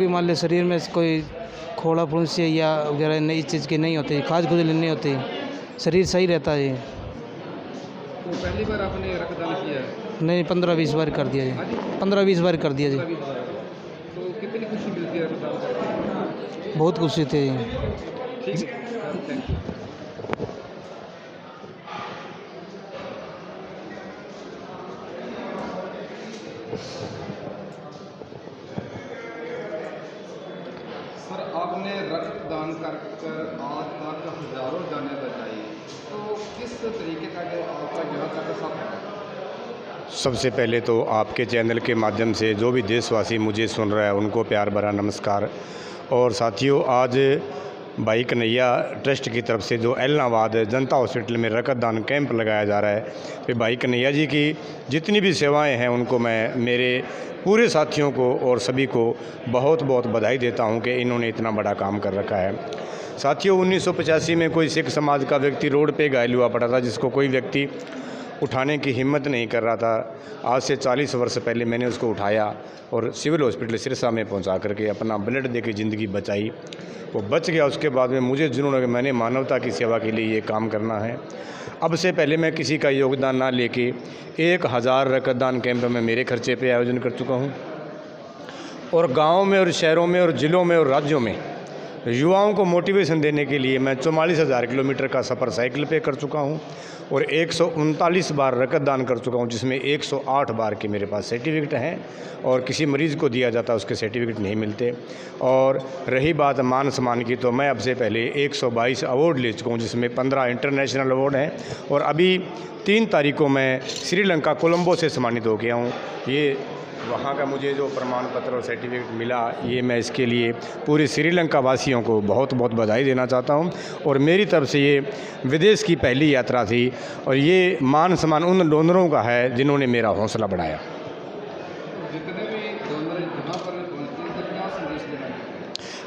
भी मान लो शरीर में कोई खोड़ा फुंसी या वगैरह नई चीज़ की नहीं होती, खाज खुजली नहीं होती, शरीर सही रहता है। तो पहली बार आपने रक्तदान किया है? नहीं, 15-20 बार कर दिया जी। हाँ जी, 15-20 बार कर दिया जी। 15-20 बार। तो कितनी खुशी मिलती है रक्तदान करके? बहुत खुशी थी। ठीक है, थैंक यू। सर, आपने रक्तदान कर आज तक हज़ारों जानें बचाई, तो किस तरीके का जो आपका यहाँ तक सफ़र है? सबसे पहले तो आपके चैनल के माध्यम से जो भी देशवासी मुझे सुन रहा है उनको प्यार भरा नमस्कार। और साथियों, आज भाई कन्हैया ट्रस्ट की तरफ से जो एलनाबाद जनता हॉस्पिटल में रक्तदान कैंप लगाया जा रहा है, तो भाई कन्हैया जी की जितनी भी सेवाएं हैं उनको मैं मेरे पूरे साथियों को और सभी को बहुत बहुत बधाई देता हूं कि इन्होंने इतना बड़ा काम कर रखा है। साथियों, 1985 में कोई सिख समाज का व्यक्ति रोड पे घायल हुआ पड़ा था, जिसको कोई व्यक्ति उठाने की हिम्मत नहीं कर रहा था। आज से 40 वर्ष पहले मैंने उसको उठाया और सिविल हॉस्पिटल सिरसा में पहुंचा करके अपना ब्लड देकर ज़िंदगी बचाई। वो बच गया। उसके बाद में मुझे जुनून है कि मैंने मानवता की सेवा के लिए ये काम करना है। अब से पहले मैं किसी का योगदान ना लेके 1000 रक्तदान कैंप में मेरे खर्चे पे आयोजन कर चुका हूँ, और गाँव में और शहरों में और ज़िलों में और राज्यों में युवाओं को मोटिवेशन देने के लिए मैं 44,000 किलोमीटर का सफ़र साइकिल पे कर चुका हूँ और 139 बार रक्तदान कर चुका हूँ, जिसमें 108 बार के मेरे पास सर्टिफिकेट हैं और किसी मरीज़ को दिया जाता उसके सर्टिफिकेट नहीं मिलते। और रही बात मान सम्मान की, तो मैं अब से पहले 122 अवार्ड ले चुका हूँ, जिसमें 15 इंटरनेशनल अवार्ड हैं और अभी 3 तारीख को मैं श्रीलंका कोलंबो से सम्मानित हो गया हूँ। ये वहाँ का मुझे जो प्रमाण पत्र और सर्टिफिकेट मिला, ये मैं इसके लिए पूरे श्रीलंका वासियों को बहुत बहुत बधाई देना चाहता हूँ। और मेरी तरफ से ये विदेश की पहली यात्रा थी और ये मान सम्मान उन डोनरों का है जिन्होंने मेरा हौसला बढ़ाया। जितने भी डोनर यहाँ पर पहुँचते हैं, तो क्या संदेश देना है?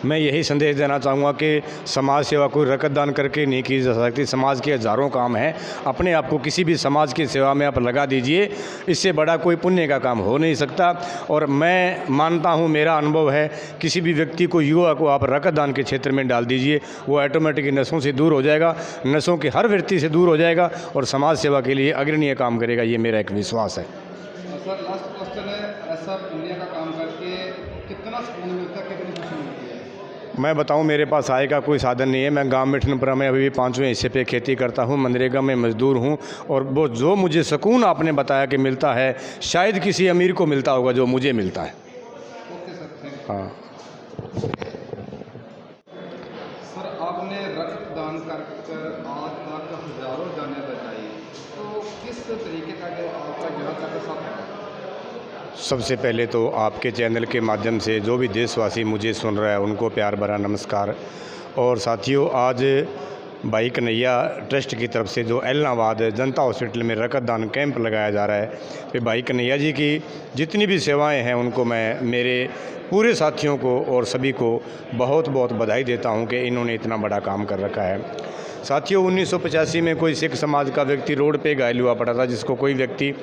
मैं यही संदेश देना चाहूँगा कि समाज सेवा कोई रक्तदान करके नहीं की जा सकती। समाज के हज़ारों काम हैं, अपने आप को किसी भी समाज की सेवा में आप लगा दीजिए, इससे बड़ा कोई पुण्य का काम हो नहीं सकता। और मैं मानता हूँ, मेरा अनुभव है, किसी भी व्यक्ति को, युवा को आप रक्तदान के क्षेत्र में डाल दीजिए, वो ऑटोमेटिक नशों से दूर हो जाएगा, नशों की हर व्यक्ति से दूर हो जाएगा और समाज सेवा के लिए अग्रणीय काम करेगा। ये मेरा एक विश्वास है। सर, लास्ट क्वेश्चन है, ऐसा पुण्य का काम करके कितना सुकून मिलता है, कितनी खुशी मिलती है? मैं बताऊं, मेरे पास आय का कोई साधन नहीं है। मैं गांव मिठनपुरा में अभी भी 5वें हिस्से पे खेती करता हूं, मनरेगा में मजदूर हूं, और वो जो मुझे सुकून आपने बताया कि मिलता है, शायद किसी अमीर को मिलता होगा जो मुझे मिलता है। Okay sir, thank you. हाँ। सर, आपने रक्तदान कर आज तक हज़ारों जानें बचाई, तो किस तरीके का जो आपका यहाँ तक सफ़र है? सबसे पहले तो आपके चैनल के माध्यम से जो भी देशवासी मुझे सुन रहा है उनको प्यार भरा नमस्कार। और साथियों, आज भाई कन्हैया ट्रस्ट की तरफ से जो एलनाबाद जनता हॉस्पिटल में रक्तदान कैंप लगाया जा रहा है, तो भाई कन्हैया जी की जितनी भी सेवाएं हैं उनको मैं मेरे पूरे साथियों को और सभी को बहुत बहुत बधाई देता हूं कि इन्होंने इतना बड़ा काम कर रखा है। साथियों, 1985 में कोई सिख समाज का व्यक्ति रोड पे घायल हुआ पड़ा था, जिसको कोई व्यक्ति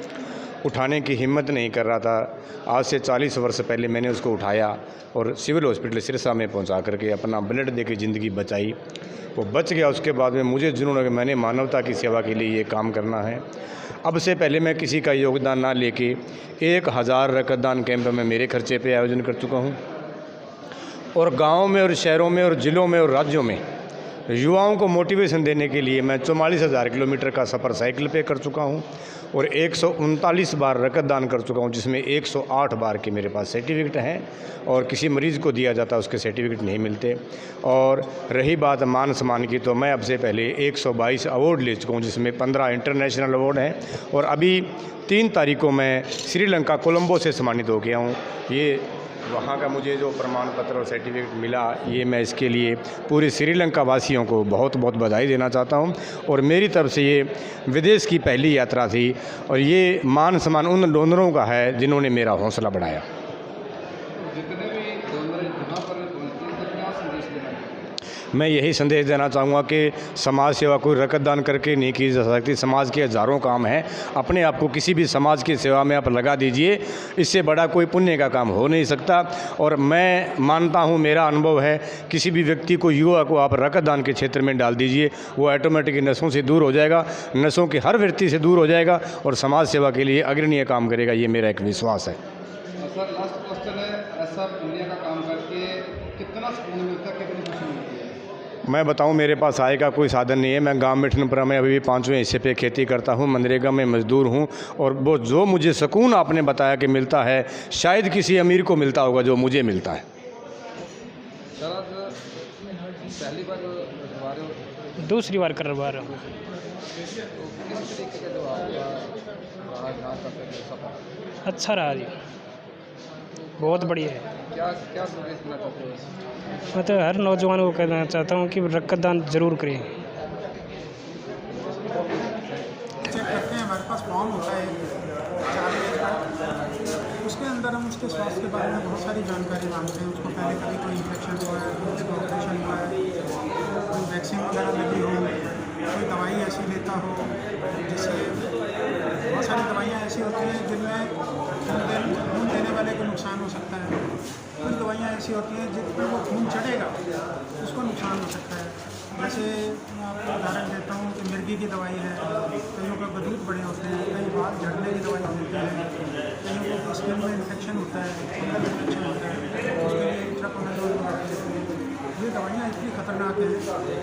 उठाने की हिम्मत नहीं कर रहा था। आज से 40 वर्ष पहले मैंने उसको उठाया और सिविल हॉस्पिटल सिरसा में पहुंचा करके अपना ब्लड देकर ज़िंदगी बचाई। वो बच गया। उसके बाद में मुझे जुनून है कि मैंने मानवता की सेवा के लिए ये काम करना है। अब से पहले मैं किसी का योगदान ना लेके 1000 रक्तदान कैंप में मेरे खर्चे पे आयोजन कर चुका हूँ, और गाँव में और शहरों में और ज़िलों में और राज्यों में युवाओं को मोटिवेशन देने के लिए मैं 44,000 किलोमीटर का सफ़र साइकिल पे कर चुका हूँ और 139 बार रक्तदान कर चुका हूँ, जिसमें 108 बार के मेरे पास सर्टिफिकेट हैं और किसी मरीज़ को दिया जाता उसके सर्टिफिकेट नहीं मिलते। और रही बात मान सम्मान की, तो मैं अब से पहले 122 अवार्ड ले चुका हूँ, जिसमें 15 इंटरनेशनल अवार्ड हैं और अभी 3 तारीख को मैं श्रीलंका कोलंबो से सम्मानित हो गया हूँ। ये वहाँ का मुझे जो प्रमाण पत्र और सर्टिफिकेट मिला, ये मैं इसके लिए पूरे श्रीलंका वासियों को बहुत बहुत बधाई देना चाहता हूँ। और मेरी तरफ से ये विदेश की पहली यात्रा थी और ये मान सम्मान उन डोनरों का है जिन्होंने मेरा हौसला बढ़ाया। जितने भी डोनर यहाँ पर पहुँचते हैं, तो क्या संदेश देना है? मैं यही संदेश देना चाहूँगा कि समाज सेवा कोई रक्तदान करके नहीं की जा सकती। समाज के हज़ारों काम हैं, अपने आप को किसी भी समाज की सेवा में आप लगा दीजिए, इससे बड़ा कोई पुण्य का काम हो नहीं सकता। और मैं मानता हूँ, मेरा अनुभव है, किसी भी व्यक्ति को, युवा को आप रक्तदान के क्षेत्र में डाल दीजिए, वो ऑटोमेटिक नशों से दूर हो जाएगा, नशों के हर व्यक्ति से दूर हो जाएगा और समाज सेवा के लिए अग्रणीय काम करेगा। ये मेरा एक विश्वास है। सर लास्ट क्वेश्चन है, ऐसा पुण्य का काम करके कितना सुकून मिलता है, कितनी खुशी मिलती है? मैं बताऊं, मेरे पास आय का कोई साधन नहीं है। मैं गांव मिठनपुरा में अभी भी 5वें हिस्से पे खेती करता हूं, मनरेगा में मजदूर हूं, और वो जो मुझे सुकून आपने बताया कि मिलता है, शायद किसी अमीर को मिलता होगा जो मुझे मिलता है। सर आज पहली बार करवा रहे हो? दूसरी बार करवा रहा हूँ। तो किस तरीके का जो आपका रहा यहाँ तक का सफर? अच्छा रहा जी, बहुत बढ़िया है। क्या क्या संदेश देना चाहते हो? मैं तो हर नौजवान को कहना चाहता हूँ कि रक्तदान जरूर करें। चेक करते हैं, हमारे पास फॉर्म होता है 4 पेज का, उसके अंदर हम उसके स्वास्थ्य के बारे में बहुत सारी जानकारी मांगते हैं। उसको पहले कभी कोई इन्फेक्शन हुआ है, कोई ऑपरेशन हुआ है, कोई वैक्सीन वगैरह लगी हो, कोई दवाई ऐसी लेता हो, जिससे बहुत सारी दवाइयाँ ऐसी होती हैं जिनमें खून देने वाले को नुकसान हो सकता है। कुछ दवाइयाँ ऐसी होती हैं जिन पर वो खून चढ़ेगा उसको नुकसान हो सकता है। जैसे मैं आपको उदाहरण देता हूँ कि मिर्गी की दवाई है, कईयों का गदूत बड़े होते हैं, कई बाल झड़ने की दवाई होती है, कईयों को स्किन में इन्फेक्शन होता है, फंगल इन्फेक्शन होता है, उसके लिए इंट्राकोनाडोल देते हैं। ये दवाइयाँ इतनी खतरनाक हैं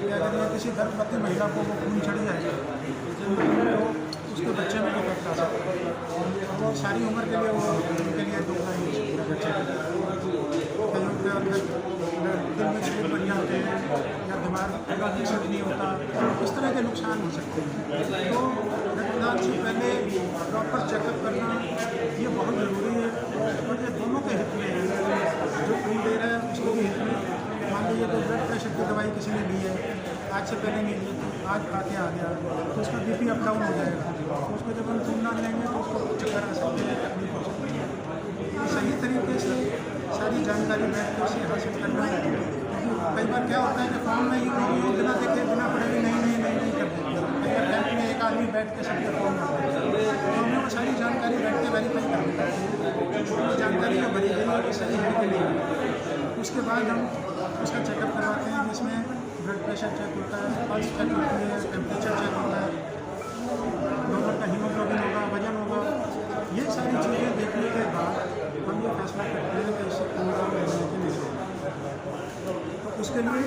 कि अगर ये किसी गर्भवती महिला को वो खून चढ़ जाए तो उसके बच्चे में इफेक्ट आ सकता है। वो सारी उम्र के लिए वो उनके लिए दुखदायी हो सकता है बच्चे के लिए। कईयों के अंदर दिल में छेद बन जाते हैं या दिमाग का विकसित नहीं होता, इस तरह के नुकसान हो सकते हैं। तो रक्तदान से पहले प्रॉपर चेकअप करना ये बहुत ज़रूरी है और ये दोनों के हित में है। जो खून दे रहा है उसके भी हित में। मान लीजिए कोई ब्लड प्रेशर की दवाई किसी ने ली है, आज से पहले नहीं ली थी, आज खा के आ गया तो उसका BP अप डाउन हो जाएगा, तो उसको जब हम खून ना लेंगे तो उसको चक्कर आ सकते हैं, तकलीफ हो सकती है। सही तरीके से सारी जानकारी बैठ के उसे हासिल करना है। कई बार क्या होता है कि फॉर्म में ही बिना देखे बिना पढ़े भी नहीं कर देते। कई बार बैंक में एक आदमी बैठ के सबके फॉर्म भरता है, तो हमें वो सारी जानकारी बैठ के वेरीफाई करनी पड़ती है। वो जानकारी जो भरी गई है वो सही है कि नहीं। उसके बाद हम उसका चेकअप करवाते हैं, जिसमें ब्लड प्रेशर चेक होता है, पल्स चेक होती है, टेम्परेचर चेक होता है, डोनर का हीमोग्लोबिन होगा, वजन होगा। ये सारी चीज़ें देखने के बाद हम ये फैसला करते हैं कि इससे खून लेने के लिए। तो उसके लिए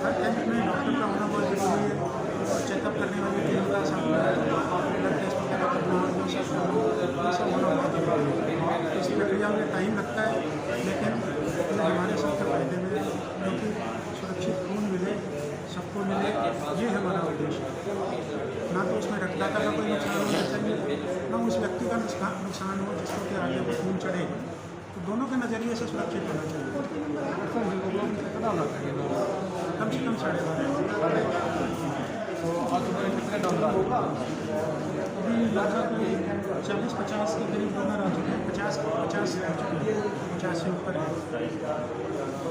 हर कैंप में डॉक्टर का होना बहुत ज़रूरी है और चेकअप करने वाली टीम का सामना, ब्लड टेस्ट वगैरह करना, ये सब होना बहुत ज़रूरी है। इस प्रक्रिया में टाइम लगता है, लेकिन हमारे सबके फायदे में, क्योंकि सुरक्षित खून मिले, सबको मिले, ये हमारा उद्देश्य है। ना तो उसमें रक्तदाता का कोई नुकसान होना चाहिए, ना उस व्यक्ति का नुकसान हो जिसको कि आगे वो खून चढ़े। तो दोनों के नज़रिए से सुरक्षित होना चाहिए। कम से कम 12.5। अभी लगभग 40-50 के करीब डोनर आ चुके हैं, 50 आ चुके हैं, 50 से ऊपर है।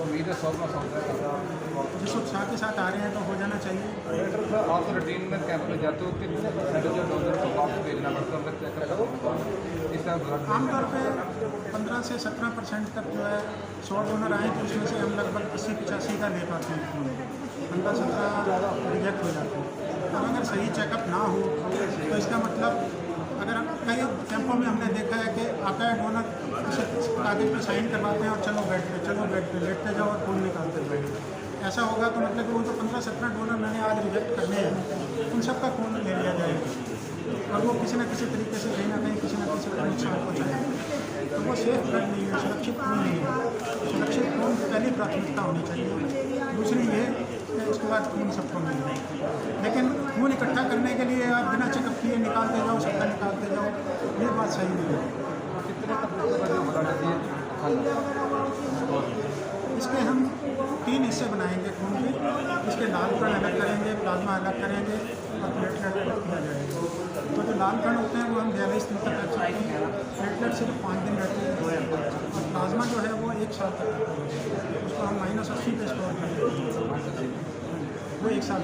उम्मीद है 100 का 100 जिस उत्साह के साथ आ रहे हैं तो हो जाना चाहिए। डॉक्टर साहब, आप रूटीन में कैंप में जाते हो, कितने परसेंटेज जो डोनर को वापस भेजना पड़ता है चेकअप? इस तरह आमतौर पे 15 से 17% तक जो है 100 डोनर आए तो उसमें से हम लगभग 80-85 का ले पाते हैं। 15-17 रिजेक्ट हो जाते हैं। अब अगर सही चेकअप ना हो तो इसका मतलब, अगर कई कैंपों में हमने देखा है कि आता है डोनर, उसे कागज़ पे साइन करवाते हैं और चलो बेड पे लेटते जाओ और खून निकालते जाओ। ऐसा होगा तो मतलब कि वो जो 15-17 डोनर मैंने आज रिजेक्ट करने हैं, उन सब का खून ले लिया जाएगा और वो किसी न किसी तरीके से कहीं ना कहीं किसी न किसी को नुकसान पहुँचाएगा। तो वो सेफ ब्लड नहीं है, सुरक्षित खून नहीं है। सुरक्षित खून पहली प्राथमिकता होनी चाहिए। दूसरी ये कि उसके बाद खून सबको मिल जाए। लेकिन खून इकट्ठा करने के लिए आप बिना चेकअप किए निकालते जाओ, सबका निकालते जाओ, ये बात सही नहीं है। इसके हम 3 हिस्से बनाएंगे खून के। इसके लाल कण अलग करेंगे, प्लाज्मा अलग करेंगे और प्लेटलेट अलग किया जाएगा। तो जो लाल कण होते हैं वो हम 42 दिन तक रख सकते हैं, प्लेटलेट सिर्फ 5 दिन रहते हैं और प्लाज्मा जो है वो 1 साल तक, उसको हम -80 पे स्टोर करते हैं। एक साथ